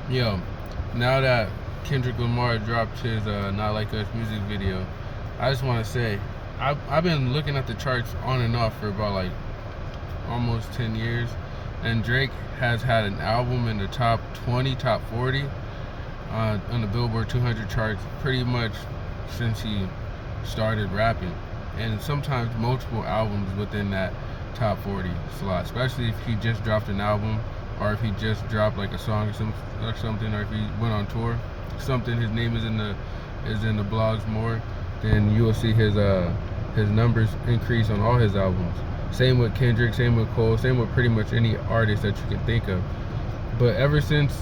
Yo, now that Kendrick Lamar dropped his Not Like Us music video, I just want to say I've been looking at the charts on and off for about like almost 10 years, and Drake has had an album in the top 20, top 40 on the Billboard 200 charts pretty much since he started rapping, and sometimes multiple albums within that top 40 slot, especially if he just dropped an album or if he just dropped like a song or something, or if he went on tour, something. His name is in the blogs more, then you will see his numbers increase on all his albums. Same with Kendrick, same with Cole, same with pretty much any artist that you can think of. But ever since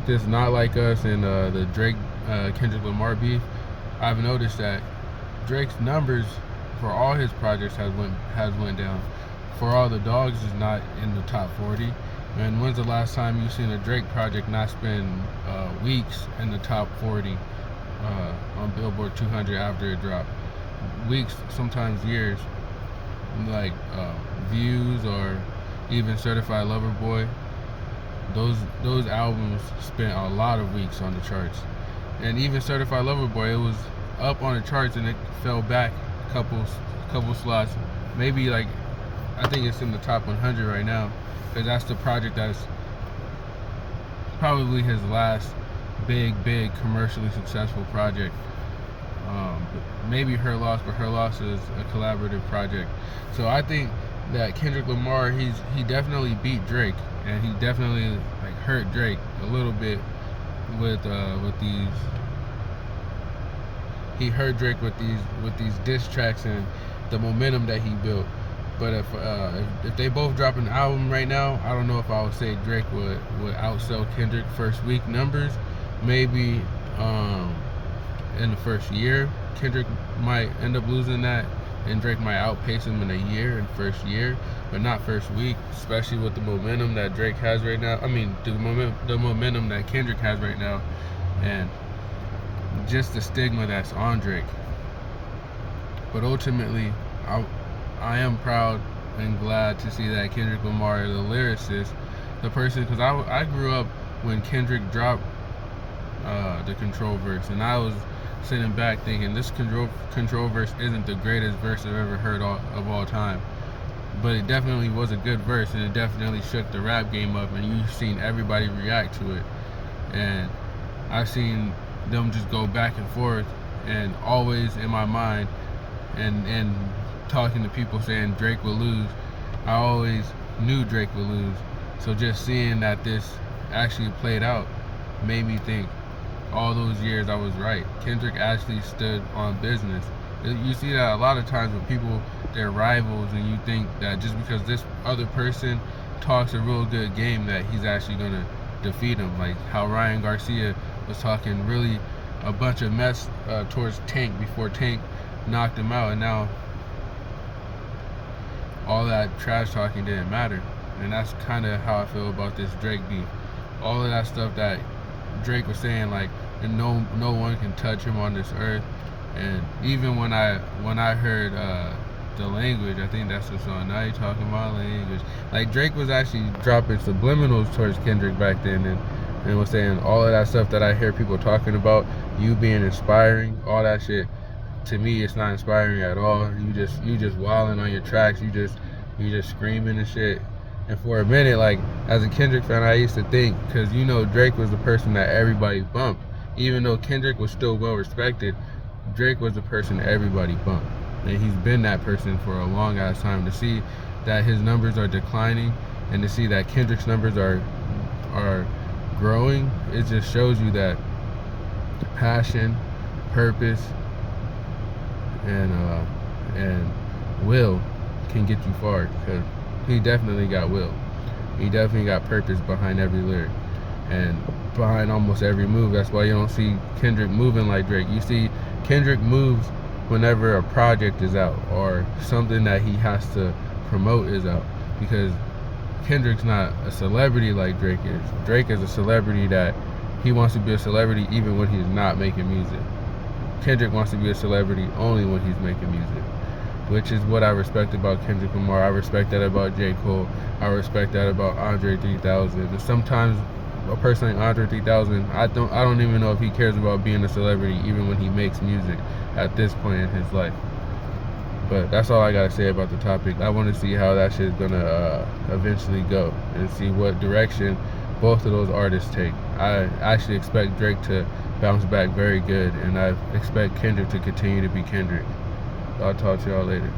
this Not Like Us and the Drake Kendrick Lamar beef, I've noticed that Drake's numbers for all his projects has went down. For All the Dogs is not in the top 40. And when's the last time you seen a Drake project not spend weeks in the top 40 on Billboard 200 after it dropped? Weeks, sometimes years. Like Views or even Certified Lover Boy. Those albums spent a lot of weeks on the charts. And even Certified Lover Boy, it was up on the charts and it fell back a couple slots. Maybe like, I think it's in the top 100 right now, because that's the project that's probably his last big commercially successful project. Maybe Her Loss, but Her Loss is a collaborative project. So I think that Kendrick Lamar, he definitely beat Drake, and he definitely like hurt Drake a little bit with these. He hurt Drake with these diss tracks and the momentum that he built. But if they both drop an album right now, I don't know if I would say Drake would outsell Kendrick first week numbers. Maybe in the first year, Kendrick might end up losing that, and Drake might outpace him in a year, in first year, but not first week, especially with the momentum that Drake has right now. I mean, the momentum that Kendrick has right now, and just the stigma that's on Drake. But ultimately, I am proud and glad to see that Kendrick Lamar, the lyricist, the person, because I grew up when Kendrick dropped the Control verse, and I was sitting back thinking this control verse isn't the greatest verse I've ever heard of all time, but it definitely was a good verse, and it definitely shook the rap game up, and you've seen everybody react to it, and I've seen them just go back and forth, and always in my mind, and talking to people saying Drake will lose, I always knew Drake would lose. So just seeing that this actually played out made me think all those years I was right. Kendrick actually stood on business. You see that a lot of times with people, they're rivals, and you think that just because this other person talks a real good game that he's actually gonna defeat him. Like how Ryan Garcia was talking really a bunch of mess towards Tank before Tank knocked him out, and now all that trash talking didn't matter. And that's kind of how I feel about this Drake beef. All of that stuff that Drake was saying, like, and no one can touch him on this earth. And even when I heard the language, I think that's the song. Now you talking my language. Like Drake was actually dropping subliminals towards Kendrick back then, and was saying all of that stuff that I hear people talking about, you being inspiring, all that shit. To me, it's not inspiring at all. You just wilding on your tracks. You just screaming and shit. And for a minute, like as a Kendrick fan, I used to think, because Drake was the person that everybody bumped. Even though Kendrick was still well respected, Drake was the person everybody bumped, and he's been that person for a long ass time. To see that his numbers are declining, and to see that Kendrick's numbers are growing, it just shows you that passion, purpose, and will can get you far. Because he definitely got will. He definitely got purpose behind every lyric and behind almost every move. That's why you don't see Kendrick moving like Drake. You see Kendrick moves whenever a project is out or something that he has to promote is out, because Kendrick's not a celebrity like Drake is. Drake is a celebrity that he wants to be a celebrity even when he's not making music. Kendrick wants to be a celebrity only when he's making music, which is what I respect about Kendrick Lamar. I respect that about J. Cole. I respect that about Andre 3000. And sometimes a person like Andre 3000, I don't even know if he cares about being a celebrity even when he makes music at this point in his life. But that's all I gotta say about the topic. I want to see how that shit's gonna eventually go and see what direction both of those artists take. I actually expect Drake to bounce back very good, and I expect Kendrick to continue to be Kendrick. I'll talk to y'all later.